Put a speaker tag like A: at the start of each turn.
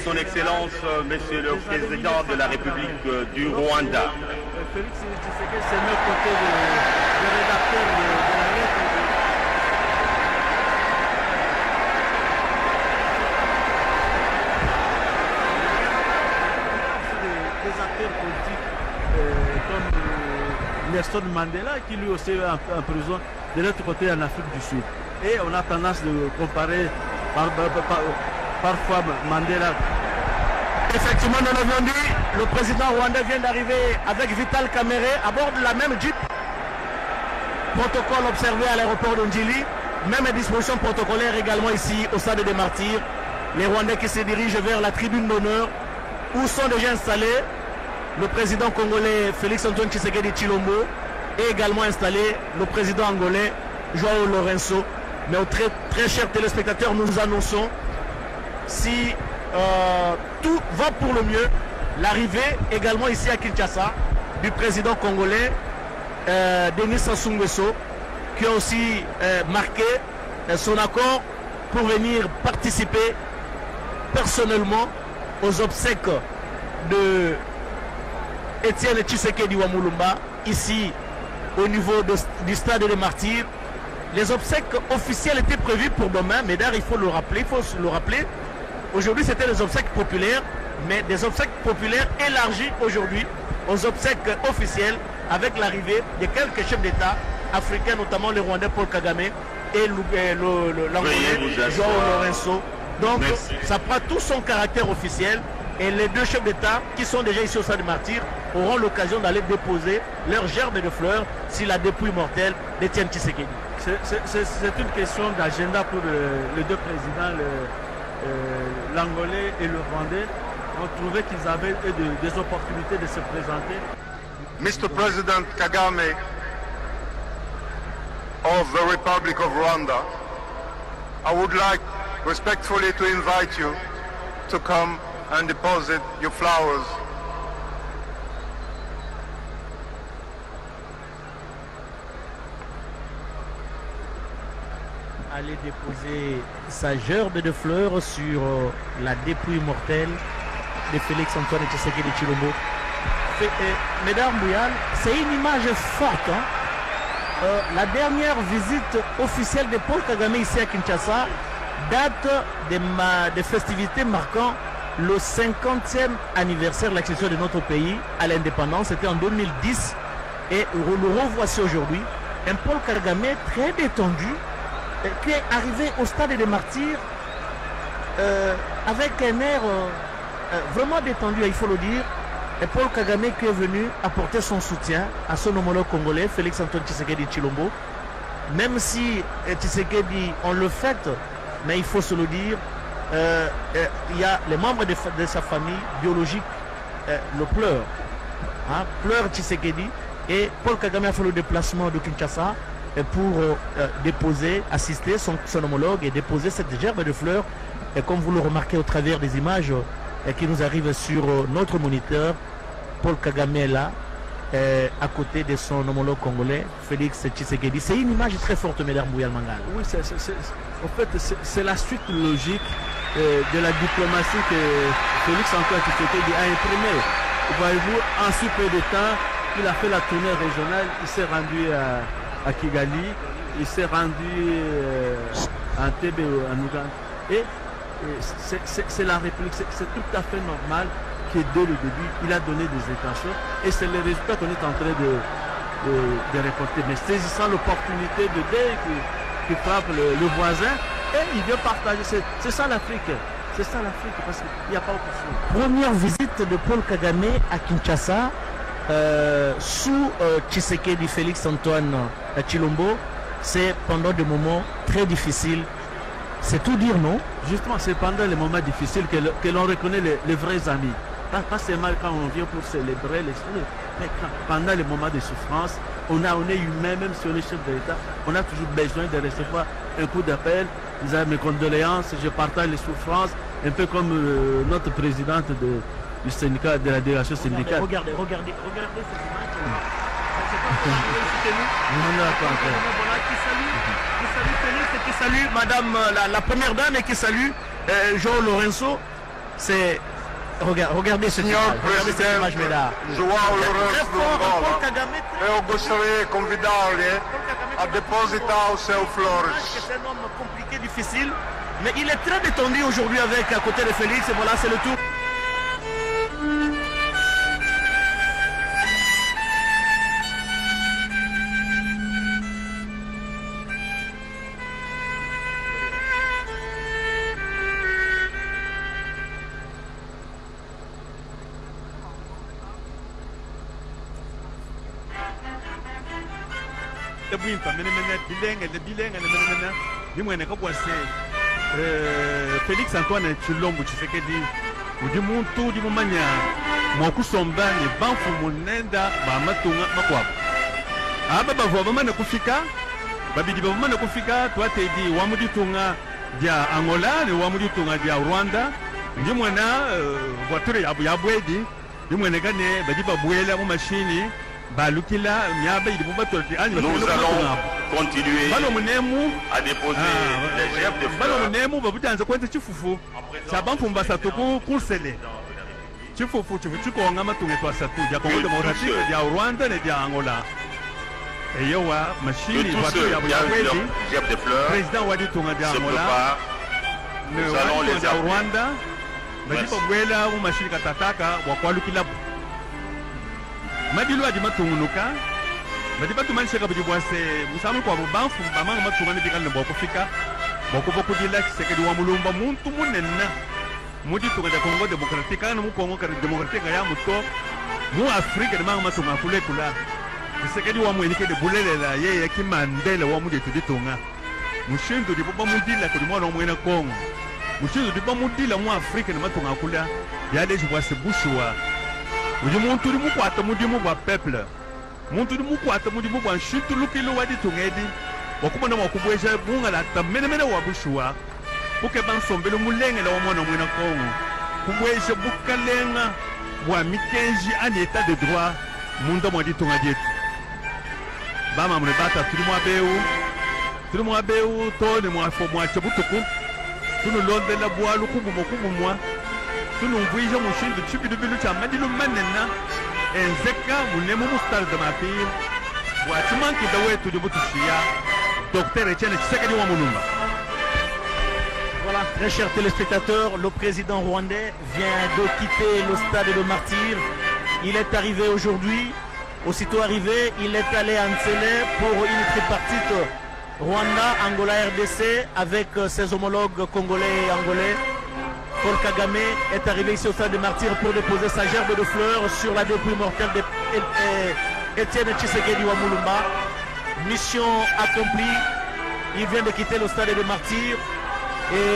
A: Son Excellence, Monsieur le Président de la République du Rwanda.
B: Félix Tshisekedi, c'est notre côté de rédacteur de la lettre. Des acteurs politiques comme Nelson Mandela, qui lui aussi est en prison de l'autre côté en Afrique du Sud. Et on a tendance de comparer parfois Mandela.
C: Effectivement, nous l'avons dit, le président rwandais vient d'arriver avec Vital Kamerhe à bord de la même Jeep. Protocole observé à l'aéroport de Ndjili. Même disposition protocolaire également ici au stade des Martyrs. Les Rwandais qui se dirigent vers la tribune d'honneur où sont déjà installés le président congolais Félix Antoine Tshisekedi Tshilombo et également installé le président angolais João Lourenço. Mais aux très chers téléspectateurs, nous vous annonçons, si tout va pour le mieux, l'arrivée également ici à Kinshasa du président congolais Denis Sassou Nguesso, qui a aussi marqué son accord pour venir participer personnellement aux obsèques de Étienne Tshisekedi Wamulumba ici au niveau du stade des Martyrs. Les obsèques officielles étaient prévues pour demain, mais d'ailleurs il faut le rappeler. Aujourd'hui c'était les obsèques populaires, mais des obsèques populaires élargies aujourd'hui aux obsèques officielles avec l'arrivée de quelques chefs d'État africains, notamment le Rwandais Paul Kagame et l'Angolais João Lourenço. Donc ça prend tout son caractère officiel et les deux chefs d'État qui sont déjà ici au stade des Martyrs auront l'occasion d'aller déposer leur gerbe de fleurs sur la dépouille mortelle d'Étienne Tshisekedi.
B: C'est une question d'agenda pour les deux présidents, l'Angolais et le Rwandais. On trouvait qu'ils avaient des opportunités de se présenter.
D: Mr. President Kagame of the Republic of Rwanda, I would like respectfully to invite you to come and deposit your flowers.
C: Aller déposer sa gerbe de fleurs sur la dépouille mortelle de Félix Antoine Tshisekedi Tshilombo. Mesdames, Bouyal, c'est une image forte. La dernière visite officielle de Paul Kagame ici à Kinshasa date des festivités marquant le 50e anniversaire de l'accession de notre pays à l'indépendance. C'était en 2010 et le revoici aujourd'hui. Un Paul Kagame très détendu qui est arrivé au stade des Martyrs avec un air vraiment détendu, il faut le dire. Et Paul Kagame qui est venu apporter son soutien à son homologue congolais, Félix Antoine Tshisekedi Tshilombo. Même si Tshisekedi, on le fête, mais il faut se le dire, il y a les membres de sa famille biologique le pleurent. Pleure Tshisekedi. Et Paul Kagame a fait le déplacement de Kinshasa pour déposer, assister son homologue et déposer cette gerbe de fleurs. Et comme vous le remarquez au travers des images qui nous arrivent sur notre moniteur, Paul Kagame est là, à côté de son homologue congolais, Félix Tshisekedi. C'est une image très forte, mesdames Bouyal Mangal.
B: Oui, en fait, c'est la suite logique de la diplomatie que Félix Antoine Tshisekedi a imprimée. Voyez-vous, en si peu de temps, il a fait la tournée régionale, il s'est rendu à Kigali, il s'est rendu à Entebbe, en Ouganda. Et c'est la réplique, c'est tout à fait normal que dès le début, il a donné des intentions et c'est le résultat qu'on est en train de récolter. Mais saisissant l'opportunité de dès qui frappe le voisin, et il vient partager. C'est ça l'Afrique. C'est ça l'Afrique, parce qu'il n'y a pas autre chose.
C: Première visite de Paul Kagame à Kinshasa, sous Tshisekedi Félix Antoine Tshilombo, c'est pendant des moments très difficiles. C'est tout dire, non?
B: Justement, c'est pendant les moments difficiles que l'on reconnaît les vrais amis. Pas seulement quand on vient pour célébrer les choses, mais pendant les moments de souffrance, on est humain, même si on est chef de l'État, on a toujours besoin de recevoir un coup d'appel. Vous avez mes condoléances, je partage les souffrances, un peu comme notre présidente du syndicat, de la délégation syndicale.
C: Regardez cette image. Qui salue Madame la première dame et qui salue João Lourenço. C'est... Regardez cette
D: Signor
C: image, mesdames.
D: Presidente João Lourenço
C: Paul
D: Angola,
C: Kagame,
D: eu gostaria de convidá-lo a depositar o seu flores.
C: c'est un homme compliqué, difficile, mais il est très détendu aujourd'hui avec à côté de Félix, et voilà, c'est le tour.
B: Bwimpa menemene bilenga dimwene kakwase Félix Antoine Tshilombo Tshisekedi udi muntu di mumanya mwakusomba ni banfu munenda bamatunga makwabo aba bavwa bamana kufika babidi bamana kufika twatedi wamuditunga dia Angola ni wamuditunga dia Rwanda ndimwena voiture yabwedi ndimwene kane badi babwela mu machine. Nous allons
A: continuer à déposer les chefs de Madilo adi matungunuka Madiba tumanshaka bujibwase musamu kwa bubanfu bamanga matungane dikale boko fika boko boko dila Tshisekedi wa mulumba muntu munenna mudi tunga Congo Democratique kana mu Congo Democratique ya muto mu Afrika manga matunga kule kula Tshisekedi wa mwenike de bulelela yeye ki Mandela wa mudi tuditunga mushindu diboba mudila ko dimwana mwena Congo mushindu diboba mudila mu Afrika na matunga kula ya deji bwase bushwa Uji muntu di mukwata mudi mu bwa peuple muntu di mukwata mudi mu bwa shitulukilo wadi tungedi wakubona wakubwesha bunga la tamene wa bushwa buke bansombelo mulengela wa mwana mwena Kongo kubwesha bukalenga bwa mikenji ani etat de droit munda mwadi tungedi etu bama mrebata tuli mwabeu tone mwafo mwache butuku tunu londela bwa lukubu mokubu mwa tunumvuisha mushindu chibidu bilu cha madilu manena enzeka munemu mustar de mapir wachimanki da wetu dibutushia Docteur Etienne Tshisekedi wa Mulumba.
C: Voilà, très chers téléspectateurs, le président rwandais vient de quitter le stade de Martyrs. Il est arrivé aujourd'hui. Aussitôt arrivé, il est allé à Ntsele pour une tripartite Rwanda, Angola, RDC avec ses homologues congolais et angolais. Paul Kagame est arrivé ici au stade de Martyrs pour déposer sa gerbe de fleurs sur la dépouille mortelle d'Etienne Tshisekedi wa Mulumba. Mission accomplie. Il vient de quitter le stade de Martyrs. Et